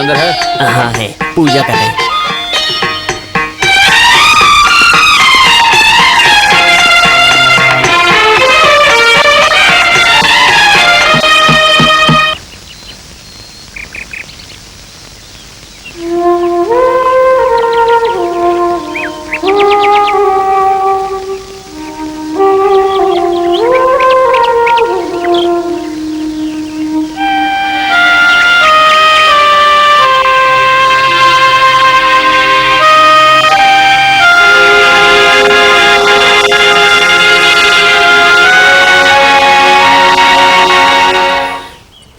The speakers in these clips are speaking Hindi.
अंदर है? हाँ है, पूजा करें।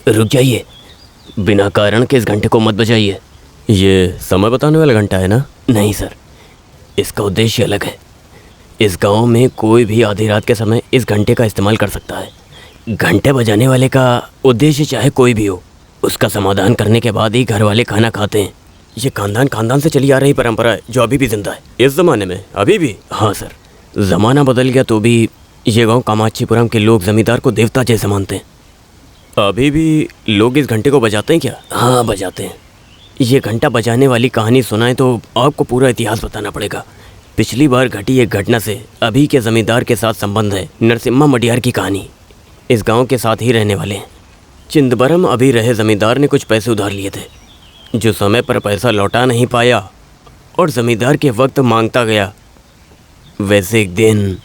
रुक जाइए, बिना कारण के इस घंटे को मत बजाइए। ये समय बताने वाला घंटा है ना? नहीं सर, इसका उद्देश्य अलग है। इस गांव में कोई भी आधी रात के समय इस घंटे का इस्तेमाल कर सकता है। घंटे बजाने वाले का उद्देश्य चाहे कोई भी हो, उसका समाधान करने के बाद ही घर वाले खाना खाते हैं। ये खानदान से चली आ रही परंपरा है जो अभी भी जिंदा है इस ज़माने में, अभी भी। हाँ सर, ज़माना बदल गया तो भी ये गाँव कामाक्षीपुरम के लोग जमींदार को देवता जैसे मानते हैं। अभी भी लोग इस घंटे को बजाते हैं क्या? हाँ बजाते हैं। ये घंटा बजाने वाली कहानी सुनाए तो आपको पूरा इतिहास बताना पड़ेगा। पिछली बार घटी एक घटना से अभी के ज़मींदार के साथ संबंध है। नरसिम्हा मडियार की कहानी। इस गांव के साथ ही रहने वाले हैं। चिंदबरम अभी रहे ज़मींदार ने कुछ पैसे उधार लिए थे, जो समय पर पैसा लौटा नहीं पाया और ज़मींदार के वक्त मांगता गया। वैसे एक दिन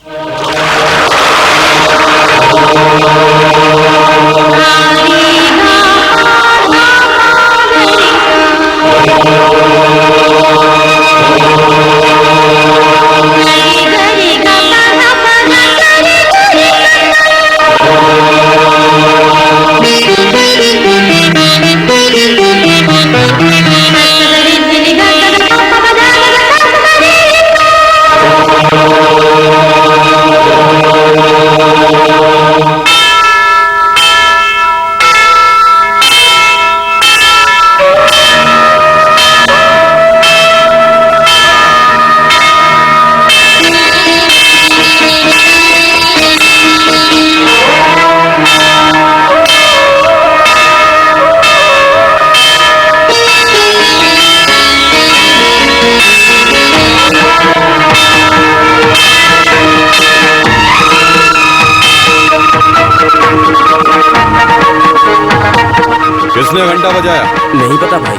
किसने घंटा बजाया? नहीं पता भाई।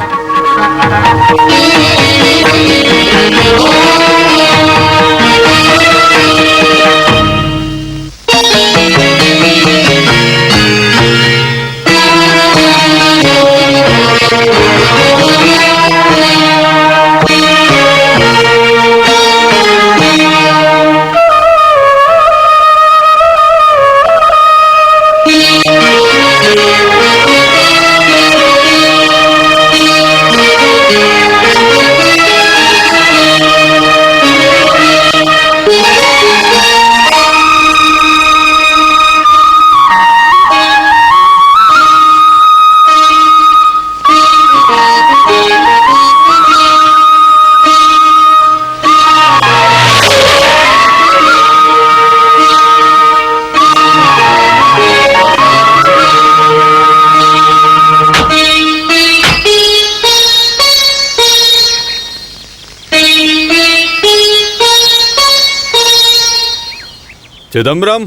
चिदम्बरम।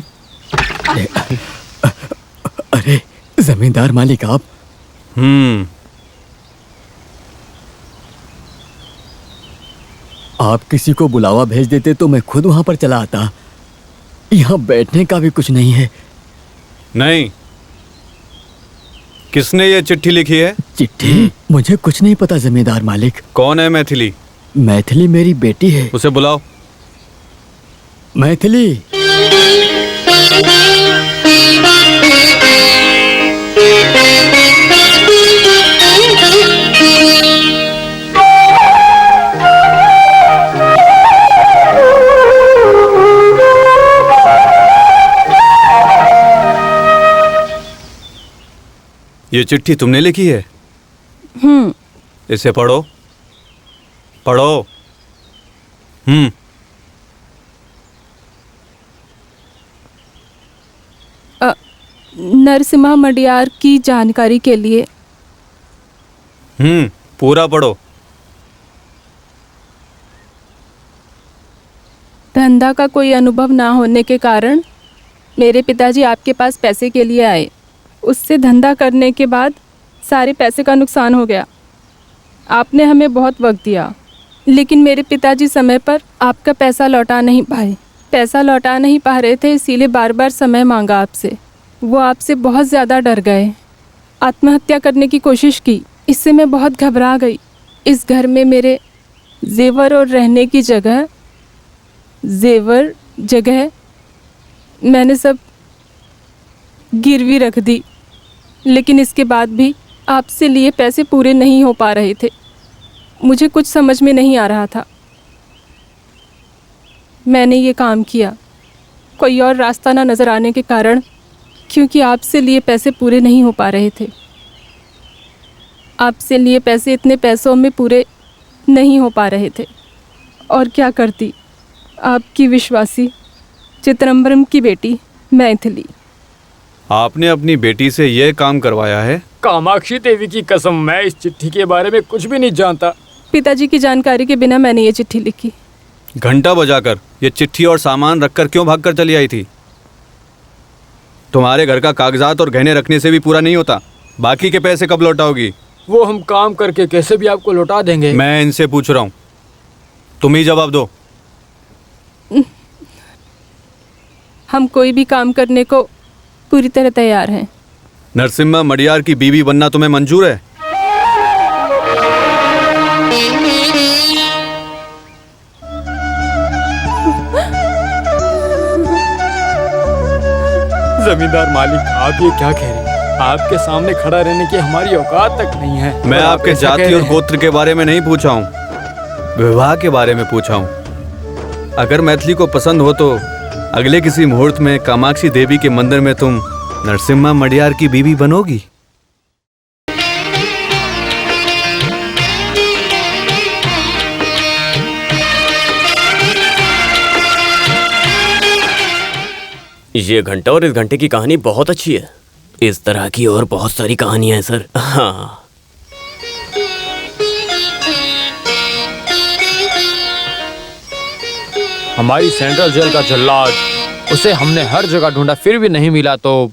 अरे जमींदार मालिक आप। आप किसी को बुलावा भेज देते तो मैं खुद वहां पर चला आता। यहाँ बैठने का भी कुछ नहीं है। नहीं, किसने ये चिट्ठी लिखी है? चिट्ठी? मुझे कुछ नहीं पता जमींदार मालिक। कौन है मैथिली? मैथिली मेरी बेटी है। उसे बुलाओ। मैथिली। ये चिट्ठी तुमने लिखी है? इसे पढ़ो, पढ़ो। नरसिम्हा मडियार की जानकारी के लिए। पूरा पढ़ो। धंधा का कोई अनुभव ना होने के कारण मेरे पिताजी आपके पास पैसे के लिए आए। उससे धंधा करने के बाद सारे पैसे का नुकसान हो गया। आपने हमें बहुत वक्त दिया, लेकिन मेरे पिताजी समय पर आपका पैसा लौटा नहीं पाए। पैसा लौटा नहीं पा रहे थे, इसीलिए बार बार समय मांगा आपसे। वो आपसे बहुत ज़्यादा डर गए, आत्महत्या करने की कोशिश की। इससे मैं बहुत घबरा गई। इस घर में मेरे जेवर और रहने की जगह मैंने सब गिरवी रख दी, लेकिन इसके बाद भी आपसे लिए पैसे पूरे नहीं हो पा रहे थे। मुझे कुछ समझ में नहीं आ रहा था। मैंने ये काम किया कोई और रास्ता ना नज़र आने के कारण, क्योंकि आपसे लिए पैसे पूरे नहीं हो पा रहे थे। आपसे लिए पैसे इतने पैसों में पूरे नहीं हो पा रहे थे। और क्या करती, आपकी विश्वासी चिदम्बरम की बेटी मैथिली। आपने अपनी बेटी से यह काम करवाया है? कामाक्षी देवी की कसम, मैं इस चिट्ठी के बारे में कुछ भी नहीं जानता। पिताजी की जानकारी के बिना मैंने ये चिट्ठी लिखी। घंटा बजाकर ये चिट्ठी और सामान रखकर क्यों भागकर चली आई थी? तुम्हारे घर का कागजात और गहने रखने से भी पूरा नहीं होता। बाकी के पैसे कब लौटाओगी? वो हम काम करके कैसे भी आपको लौटा देंगे। मैं इनसे पूछ रहा हूँ, तुम ही जवाब दो। हम कोई भी काम करने को पूरी तरह तैयार हैं। नरसिम्हा मडियार की बीवी बनना तुम्हें मंजूर है? जमींदार मालिक, आप ये क्या कह रहे हैं? आपके सामने खड़ा रहने की हमारी औकात तक नहीं है। मैं और आप आपके ऐसा कह जाति रहे और हैं। गोत्र के बारे में नहीं पूछा हूँ, विवाह के बारे में पूछा हूँ। अगर मैथिली को पसंद हो तो अगले किसी मुहूर्त में कामाक्षी देवी के मंदिर में तुम नरसिम्हा मडियार की बीवी बनोगी। ये घंटा और इस घंटे की कहानी बहुत अच्छी है। इस तरह की और बहुत सारी कहानियां हैं सर। हाँ, हमारी सेंट्रल जेल का जल्लाद, उसे हमने हर जगह ढूंढा, फिर भी नहीं मिला। तो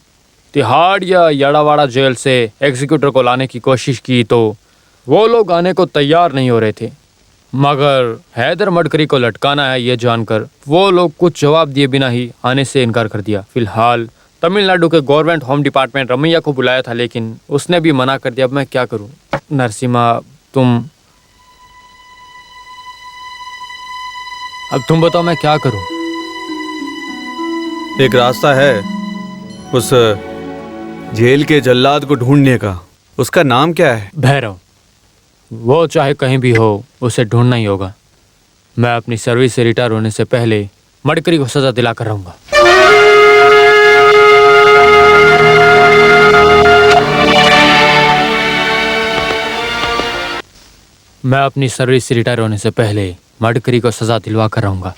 तिहाड़ या याड़ावाड़ा जेल से एग्जीक्यूटर को लाने की कोशिश की तो वो लोग आने को तैयार नहीं हो रहे थे। मगर हैदर मडकरी को लटकाना है ये जानकर वो लोग कुछ जवाब दिए बिना ही आने से इनकार कर दिया। फिलहाल तमिलनाडु के गवर्नमेंट होम डिपार्टमेंट रमैया को बुलाया था, लेकिन उसने भी मना कर दिया। अब मैं क्या करूं? नरसिम्हा, अब तुम बताओ मैं क्या करूं? एक रास्ता है उस जेल के जल्लाद को ढूंढने का। उसका नाम क्या है? भैरव। वो चाहे कहीं भी हो, उसे ढूंढना ही होगा। मैं अपनी सर्विस से रिटायर होने से पहले मडकरी को सजा दिला कर रहूंगा। मैं अपनी सर्विस से रिटायर होने से पहले मडकरी को सजा दिलवा कर रहूंगा।